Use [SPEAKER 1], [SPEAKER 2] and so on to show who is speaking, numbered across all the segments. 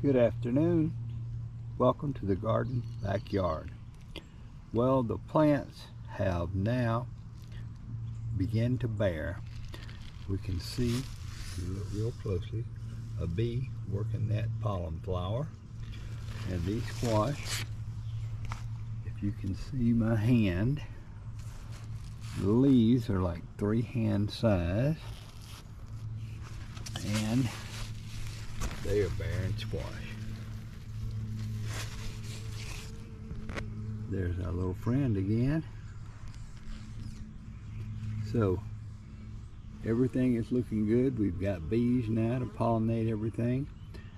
[SPEAKER 1] Good afternoon. Welcome to the garden backyard. Well, the plants have now begun to bear. We can see, if you look real closely, a bee working that pollen flower. And these squash, if you can see my hand, the leaves are like 3 hand size, and they are bearing squash. There's our little friend again. So everything is looking good. We've got bees now to pollinate everything.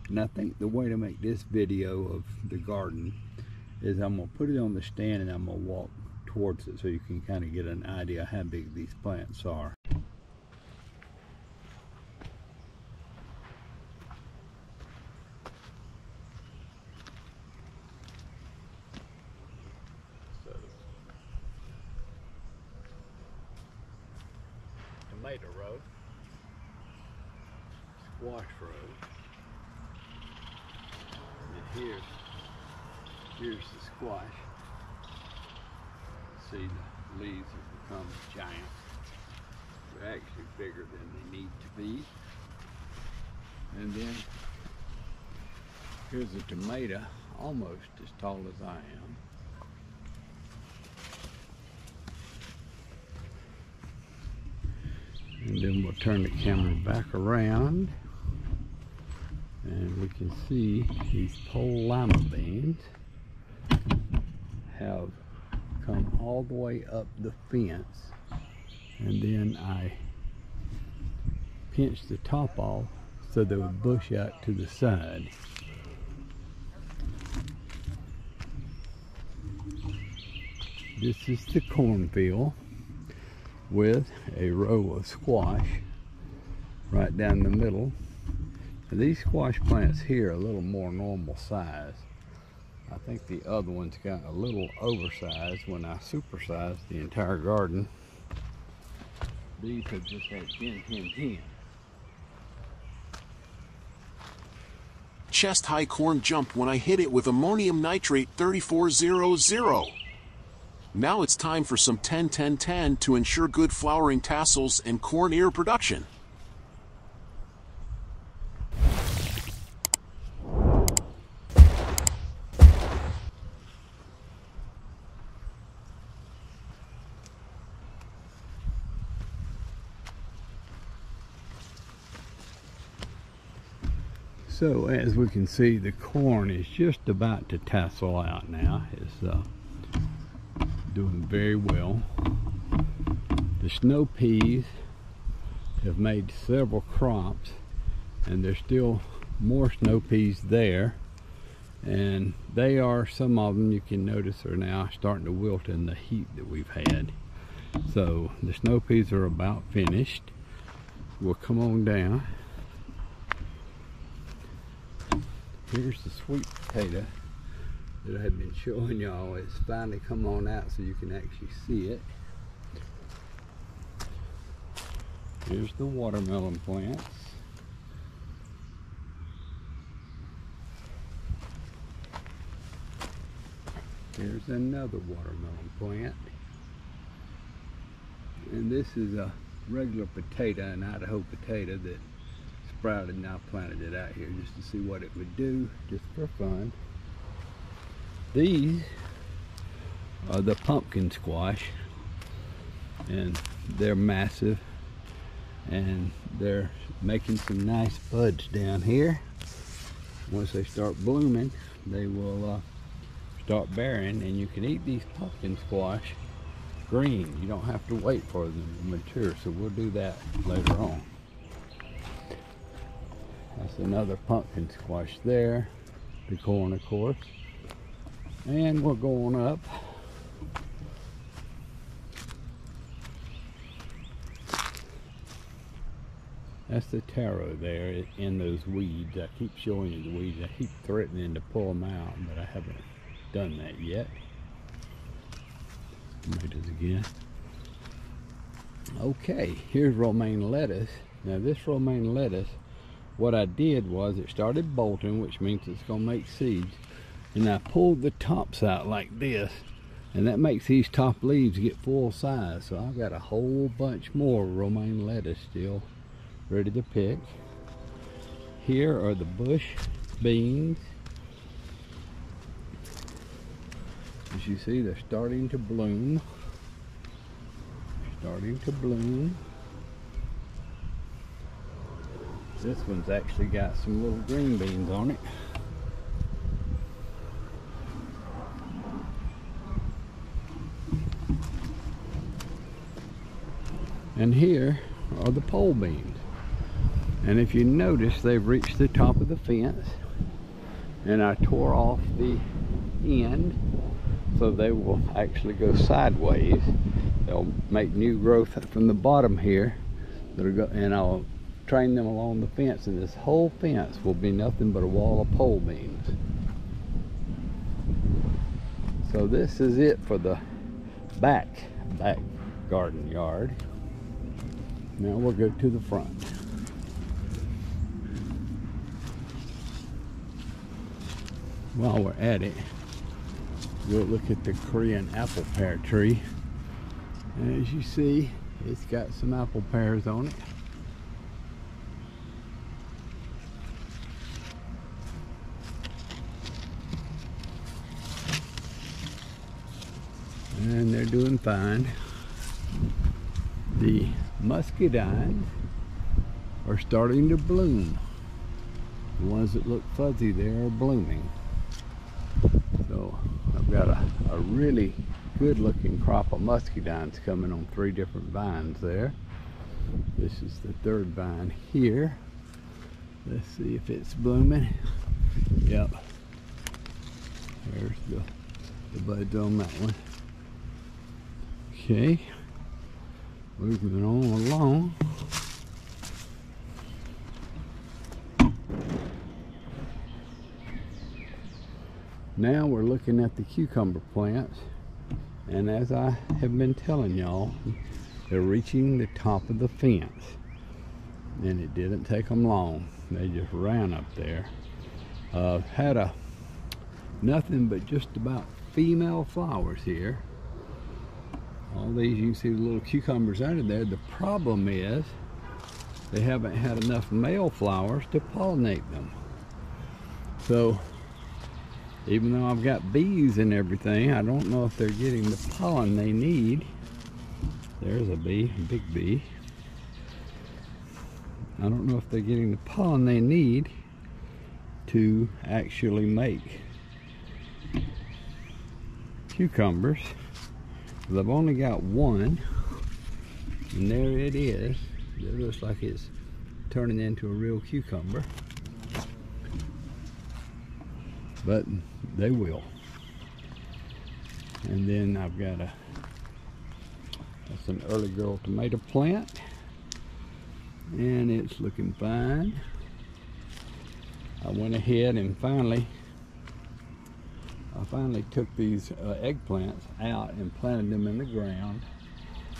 [SPEAKER 1] And I think the way to make this video of the garden is I'm going to put it on the stand and I'm going to walk towards it so you can kind of get an idea how big these plants are. Tomato row, squash row, and here's the squash. See, the leaves have become giant. They're actually bigger than they need to be. And then here's a tomato, almost as tall as I am. And then we'll turn the camera back around and we can see these pole lima beans have come all the way up the fence, and then I pinched the top off so they would bush out to the side. This is the cornfield with a row of squash right down the middle. And these squash plants here are a little more normal size. I think the other ones got a little oversized when I supersized the entire garden. These have just had 10, 10, 10.
[SPEAKER 2] Chest high corn jumped when I hit it with ammonium nitrate 3400. Now it's time for some 10-10-10 to ensure good flowering tassels and corn ear production.
[SPEAKER 1] So as we can see, the corn is just about to tassel out now. It's doing very well. The snow peas have made several crops, and there's still more snow peas there, and they are, some of them you can notice are now starting to wilt in the heat that we've had. So the snow peas are about finished. We'll come on down. Here's the sweet potato that I had been showing y'all. It's finally come on out so you can actually see it. Here's the watermelon plants. Here's another watermelon plant. And this is a regular potato, an Idaho potato that sprouted, and I planted it out here just to see what it would do, just for fun. These are the pumpkin squash, and they're massive, and they're making some nice buds down here. Once they start blooming, they will start bearing, and you can eat these pumpkin squash green. You don't have to wait for them to mature, so we'll do that later on. That's another pumpkin squash there, the corn of course. And we're going up. That's the taro there in those weeds. I keep showing you the weeds. I keep threatening to pull them out, but I haven't done that yet. Tomatoes again. Okay, here's romaine lettuce. Now this romaine lettuce what I did was it started bolting, which means it's going to make seeds, and I pulled the tops out like this, and that makes these top leaves get full size. So I've got a whole bunch more romaine lettuce still ready to pick. Here are the bush beans. As you see, they're starting to bloom. Starting to bloom. This one's actually got some little green beans on it. And here are the pole beans. And if you notice, they've reached the top of the fence, and I tore off the end so they will actually go sideways. They'll make new growth from the bottom here, and I'll train them along the fence, and this whole fence will be nothing but a wall of pole beans. So this is it for the back garden yard. Now we'll go to the front. While we're at it, we'll look at the Korean apple pear tree. And as you see, it's got some apple pears on it. And they're doing fine. The muscadines are starting to bloom. The ones that look fuzzy there are blooming. So I've got a really good looking crop of muscadines coming on 3 different vines there. This is the 3rd vine here. Let's see if it's blooming. Yep. There's the buds on that one. Okay. Moving on along. Now we're looking at the cucumber plants, and as I have been telling y'all, they're reaching the top of the fence, and it didn't take them long. They just ran up there. Had nothing but just about female flowers here. All these, you can see the little cucumbers under there. The problem is they haven't had enough male flowers to pollinate them. So even though I've got bees and everything, I don't know if they're getting the pollen they need. There's a bee, a big bee. I don't know if they're getting the pollen they need to actually make cucumbers. I've only got one, and there it is. It looks like it's turning into a real cucumber, but they will. And then I've got that's an early girl tomato plant, and it's looking fine. I went ahead and finally took these eggplants out and planted them in the ground.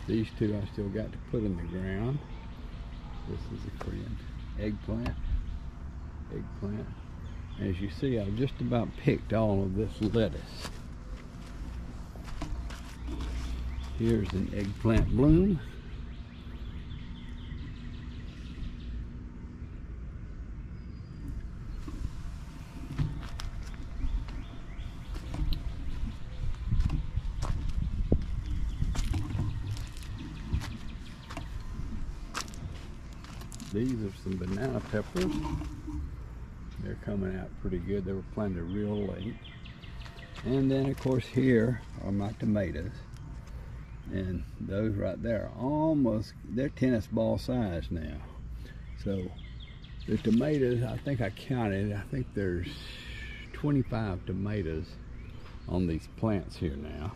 [SPEAKER 1] These 2 I still got to put in the ground. This is a Korean eggplant. As you see, I've just about picked all of this lettuce. Here's an eggplant bloom. These are some banana peppers. They're coming out pretty good. They were planted real late. And then of course here are my tomatoes. And those right there are almost, they're tennis ball size now. So the tomatoes, I think I counted, I think there's 25 tomatoes on these plants here now.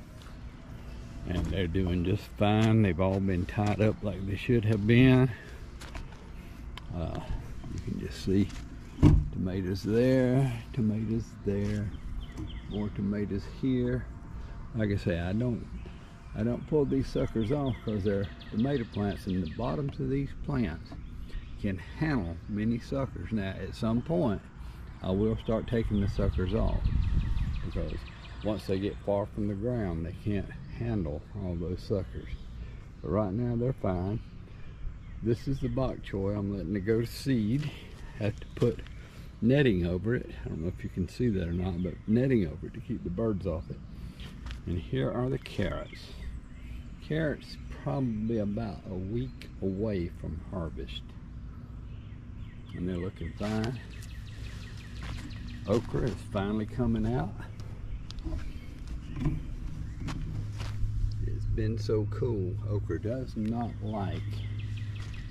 [SPEAKER 1] And they're doing just fine. They've all been tied up like they should have been. You can just see tomatoes there, more tomatoes here. Like I say, I don't pull these suckers off because they're tomato plants, and the bottoms of these plants can handle many suckers. Now at some point I will start taking the suckers off, because once they get far from the ground they can't handle all those suckers. But right now they're fine. This is the bok choy. I'm letting it go to seed. Have to put netting over it. I don't know if you can see that or not, but netting over it to keep the birds off it. And here are the carrots. Carrots probably about a week away from harvest, and they're looking fine. Okra is finally coming out. It's been so cool. Okra does not like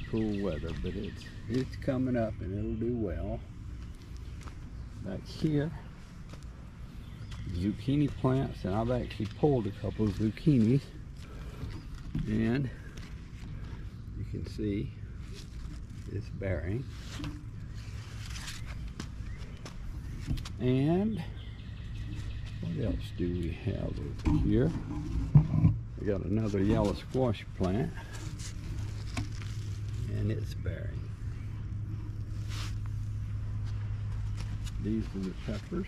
[SPEAKER 1] cool weather, but it's coming up and it'll do well. Back here, zucchini plants, and I've actually pulled a couple of zucchinis, and you can see it's bearing. And what else do we have over here? We got another yellow squash plant, and it's bearing. These are the peppers.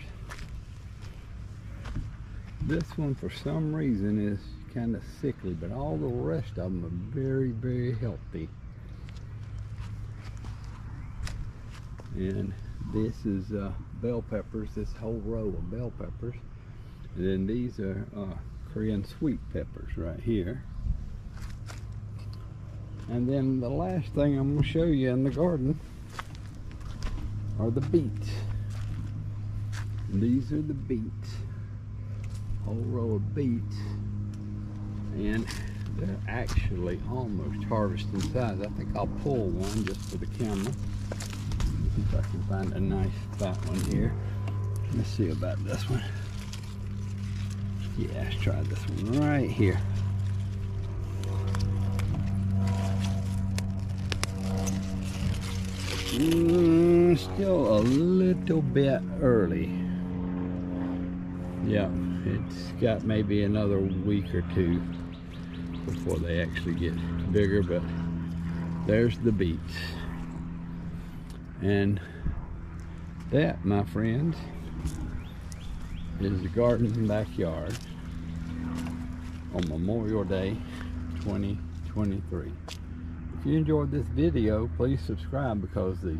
[SPEAKER 1] This one for some reason is kind of sickly, but all the rest of them are very, very healthy. And this is bell peppers, this whole row of bell peppers. And then these are Korean sweet peppers right here. And then the last thing I'm going to show you in the garden are the beets. And these are the beets. Whole row of beets. And they're actually almost harvesting size. I think I'll pull one just for the camera. See if I can find a nice fat one here. Let's see about this one. Yeah, let's try this one right here. Still a little bit early. Yeah, it's got maybe another week or two before they actually get bigger, but there's the beets. And that, my friends, is the garden and backyard on Memorial Day 2023. If you enjoyed this video, please subscribe, because the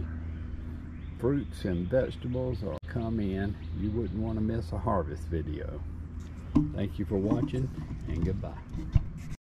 [SPEAKER 1] fruits and vegetables are come in. You wouldn't want to miss a harvest video. Thank you for watching, and goodbye.